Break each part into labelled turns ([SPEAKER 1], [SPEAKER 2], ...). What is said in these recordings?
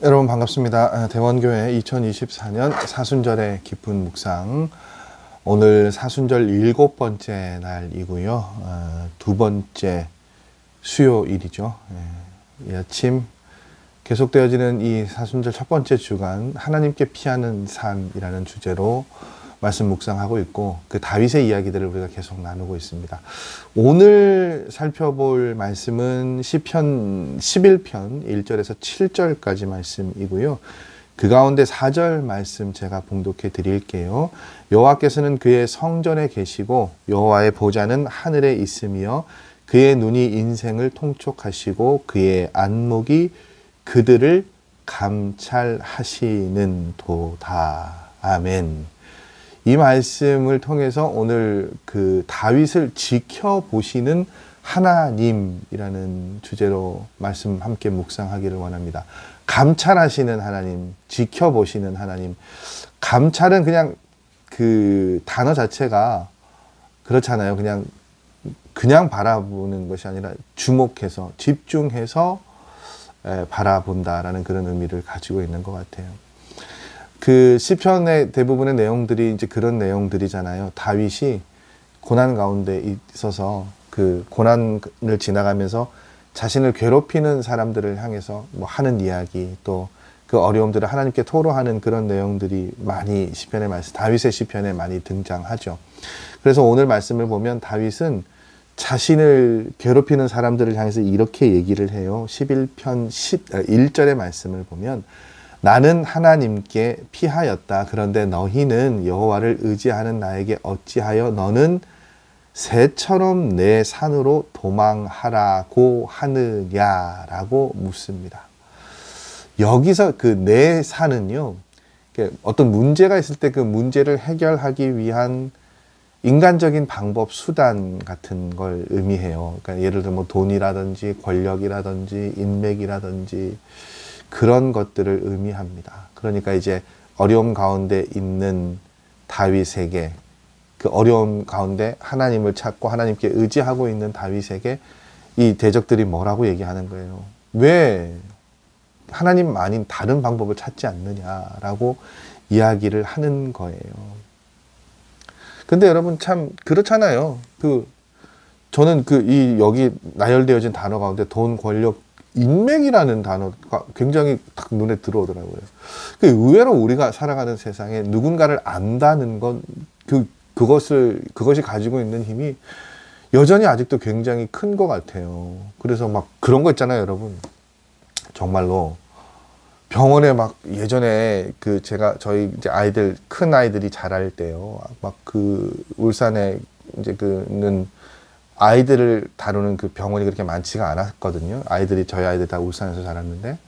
[SPEAKER 1] 여러분 반갑습니다. 대원교회 2024년 사순절의 깊은 묵상. 오늘 사순절 7번째 날이고요. 두 번째 수요일이죠. 이 아침 계속되어지는 이 사순절 첫 번째 주간 하나님께 피하는 삶이라는 주제로 말씀 묵상하고 있고, 그 다윗의 이야기들을 우리가 계속 나누고 있습니다. 오늘 살펴볼 말씀은 시편 11편 1절에서 7절까지 말씀이고요. 그 가운데 4절 말씀 제가 봉독해 드릴게요. 여호와께서는 그의 성전에 계시고 여호와의 보좌는 하늘에 있으며 그의 눈이 인생을 통촉하시고 그의 안목이 그들을 감찰하시는 도다. 아멘. 이 말씀을 통해서 오늘 그 다윗을 지켜보시는 하나님이라는 주제로 말씀 함께 묵상하기를 원합니다. 감찰하시는 하나님, 지켜보시는 하나님. 감찰은 그냥 그 단어 자체가 그렇잖아요. 그냥 바라보는 것이 아니라 주목해서, 집중해서 바라본다라는 그런 의미를 가지고 있는 것 같아요. 그 시편의 대부분의 내용들이 이제 그런 내용들이잖아요. 다윗이 고난 가운데 있어서 그 고난을 지나가면서 자신을 괴롭히는 사람들을 향해서 뭐 하는 이야기, 또 그 어려움들을 하나님께 토로하는 그런 내용들이 많이 시편의 말씀, 다윗의 시편에 많이 등장하죠. 그래서 오늘 말씀을 보면 다윗은 자신을 괴롭히는 사람들을 향해서 이렇게 얘기를 해요. 11편 1절의 말씀을 보면, 나는 하나님께 피하였다. 그런데 너희는 여호와를 의지하는 나에게 어찌하여 너는 새처럼 내 산으로 도망하라고 하느냐라고 묻습니다. 여기서 그 내 산은요, 어떤 문제가 있을 때 그 문제를 해결하기 위한 인간적인 방법, 수단 같은 걸 의미해요. 그러니까 예를 들면 뭐 돈이라든지 권력이라든지 인맥이라든지 그런 것들을 의미합니다. 그러니까 이제 어려움 가운데 있는 다윗에게, 그 어려움 가운데 하나님을 찾고 하나님께 의지하고 있는 다윗에게 이 대적들이 뭐라고 얘기하는 거예요? 왜 하나님 아닌 다른 방법을 찾지 않느냐라고 이야기를 하는 거예요. 근데 여러분 참 그렇잖아요. 저는 여기 나열되어진 단어 가운데 돈, 권력, 인맥이라는 단어가 굉장히 딱 눈에 들어오더라고요. 의외로 우리가 살아가는 세상에 누군가를 안다는 건 그것이 가지고 있는 힘이 여전히 아직도 굉장히 큰 것 같아요. 그래서 막 그런 거 있잖아요, 여러분. 정말로 병원에 막 예전에 저희 이제 큰 아이들이 자랄 때요. 울산에 이제 아이들을 다루는 그 병원이 그렇게 많지가 않았거든요. 저희 아이들 다 울산에서 자랐는데.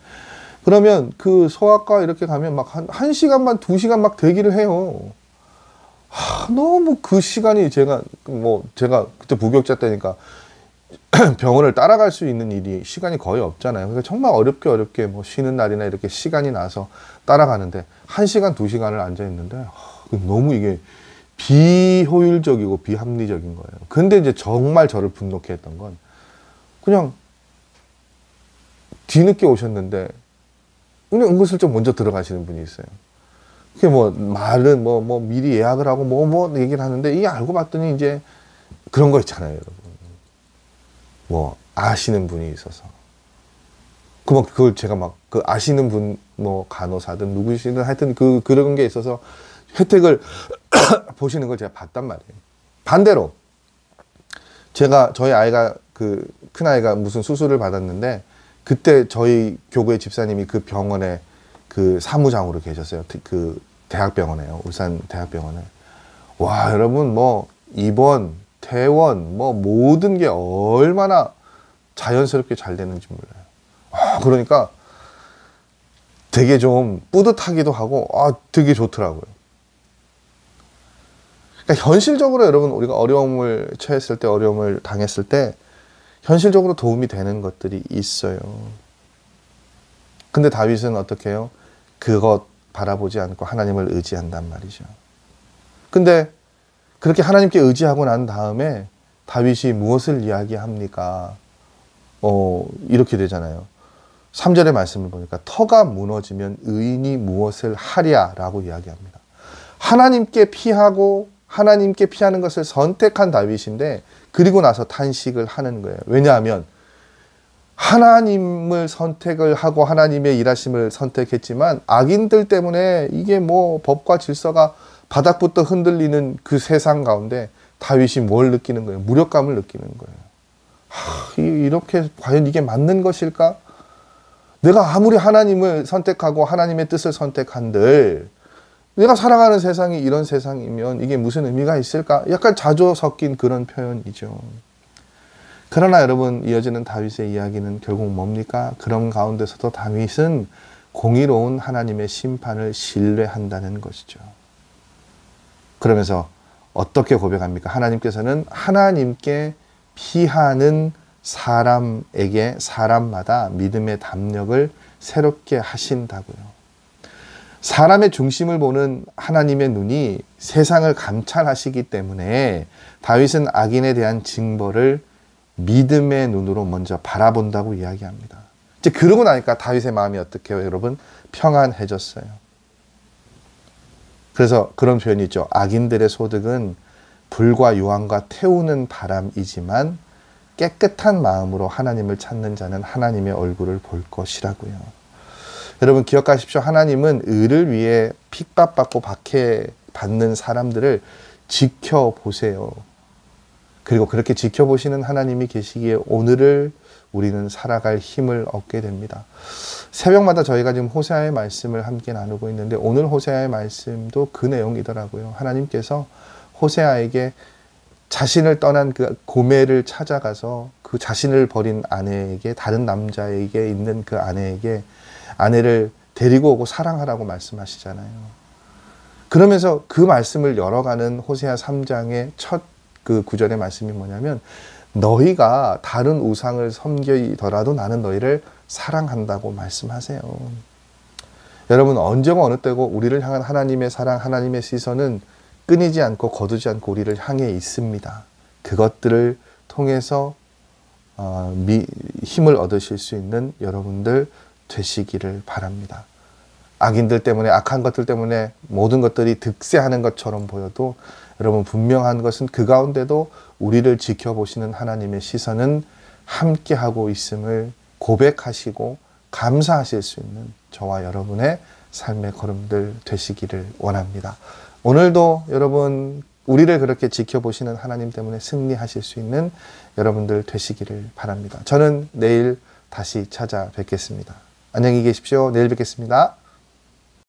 [SPEAKER 1] 그러면 그 소아과 이렇게 가면 막 한 시간만, 2시간 막 대기를 해요. 너무 그 시간이 제가 그때 부교육자 때니까 병원을 따라갈 수 있는 시간이 거의 없잖아요. 그러니까 정말 어렵게 뭐 쉬는 날이나 이렇게 시간이 나서 따라가는데 1시간, 2시간을 앉아 있는데 너무 이게 비효율적이고 비합리적인 거예요. 근데 이제 정말 저를 분노케 했던 건, 그냥 뒤늦게 오셨는데 그냥 은근슬쩍 먼저 들어가시는 분이 있어요. 그게 말은 미리 예약을 하고 얘기를 하는데, 이게 알고 봤더니 이제 그런 거 있잖아요, 여러분. 아시는 분이 있어서. 그걸 제가 아시는 분, 간호사든 누구시든 하여튼 그런 게 있어서 혜택을 보시는 걸 제가 봤단 말이에요. 반대로 저희 아이가 큰 아이가 무슨 수술을 받았는데, 그때 저희 교구의 집사님이 그 병원에 그 사무장으로 계셨어요. 그 대학병원에요. 울산 대학병원에. 와, 여러분 입원, 퇴원 모든 게 얼마나 자연스럽게 잘 되는지 몰라요. 그러니까 되게 좀 뿌듯하기도 하고 되게 좋더라고요. 그러니까 현실적으로 여러분, 우리가 어려움을 처했을 때, 어려움을 당했을 때 현실적으로 도움이 되는 것들이 있어요. 근데 다윗은 어떻게 해요? 그것 바라보지 않고 하나님을 의지한단 말이죠. 근데 그렇게 하나님께 의지하고 난 다음에 다윗이 무엇을 이야기합니까? 이렇게 되잖아요. 3절의 말씀을 보니까 터가 무너지면 의인이 무엇을 하랴라고 이야기합니다. 하나님께 피하고 하나님께 피하는 것을 선택한 다윗인데 그리고 나서 탄식을 하는 거예요. 왜냐하면 하나님을 선택을 하고 하나님의 일하심을 선택했지만 악인들 때문에 이게 뭐 법과 질서가 바닥부터 흔들리는 그 세상 가운데 다윗이 뭘 느끼는 거예요? 무력감을 느끼는 거예요. 이렇게 과연 이게 맞는 것일까? 내가 아무리 하나님을 선택하고 하나님의 뜻을 선택한들 내가 살아가는 세상이 이런 세상이면 이게 무슨 의미가 있을까? 약간 자조 섞인 그런 표현이죠. 그러나 여러분, 이어지는 다윗의 이야기는 결국 뭡니까? 그런 가운데서도 다윗은 공의로운 하나님의 심판을 신뢰한다는 것이죠. 그러면서 어떻게 고백합니까? 하나님께서는 하나님께 피하는 사람에게 사람마다 믿음의 담력을 새롭게 하신다고요. 사람의 중심을 보는 하나님의 눈이 세상을 감찰하시기 때문에 다윗은 악인에 대한 징벌을 믿음의 눈으로 먼저 바라본다고 이야기합니다. 이제 그러고 나니까 다윗의 마음이 어떻게 해요, 여러분? 평안해졌어요. 그래서 그런 표현이 있죠. 악인들의 소득은 불과 유황과 태우는 바람이지만 깨끗한 마음으로 하나님을 찾는 자는 하나님의 얼굴을 볼 것이라고요. 여러분 기억하십시오. 하나님은 의를 위해 핍박받고 박해받는 사람들을 지켜보세요. 그리고 그렇게 지켜보시는 하나님이 계시기에 오늘을 우리는 살아갈 힘을 얻게 됩니다. 새벽마다 저희가 지금 호세아의 말씀을 함께 나누고 있는데 오늘 호세아의 말씀도 그 내용이더라고요. 하나님께서 호세아에게 자신을 떠난 그 고멜을 찾아가서 그 자신을 버린 아내에게, 다른 남자에게 있는 그 아내에게 아내를 데리고 오고 사랑하라고 말씀하시잖아요. 그러면서 그 말씀을 열어가는 호세아 3장의 첫 그 구절의 말씀이 뭐냐면 너희가 다른 우상을 섬기더라도 나는 너희를 사랑한다고 말씀하세요. 여러분 언제고 어느 때고 우리를 향한 하나님의 사랑, 하나님의 시선은 끊이지 않고 거두지 않고 우리를 향해 있습니다. 그것들을 통해서 힘을 얻으실 수 있는 여러분들 되시기를 바랍니다. 악인들 때문에, 악한 것들 때문에 모든 것들이 득세하는 것처럼 보여도 여러분 분명한 것은 그 가운데도 우리를 지켜보시는 하나님의 시선은 함께하고 있음을 고백하시고 감사하실 수 있는 저와 여러분의 삶의 걸음들 되시기를 원합니다. 오늘도 여러분 우리를 그렇게 지켜보시는 하나님 때문에 승리하실 수 있는 여러분들 되시기를 바랍니다. 저는 내일 다시 찾아뵙겠습니다. 안녕히 계십시오. 내일 뵙겠습니다.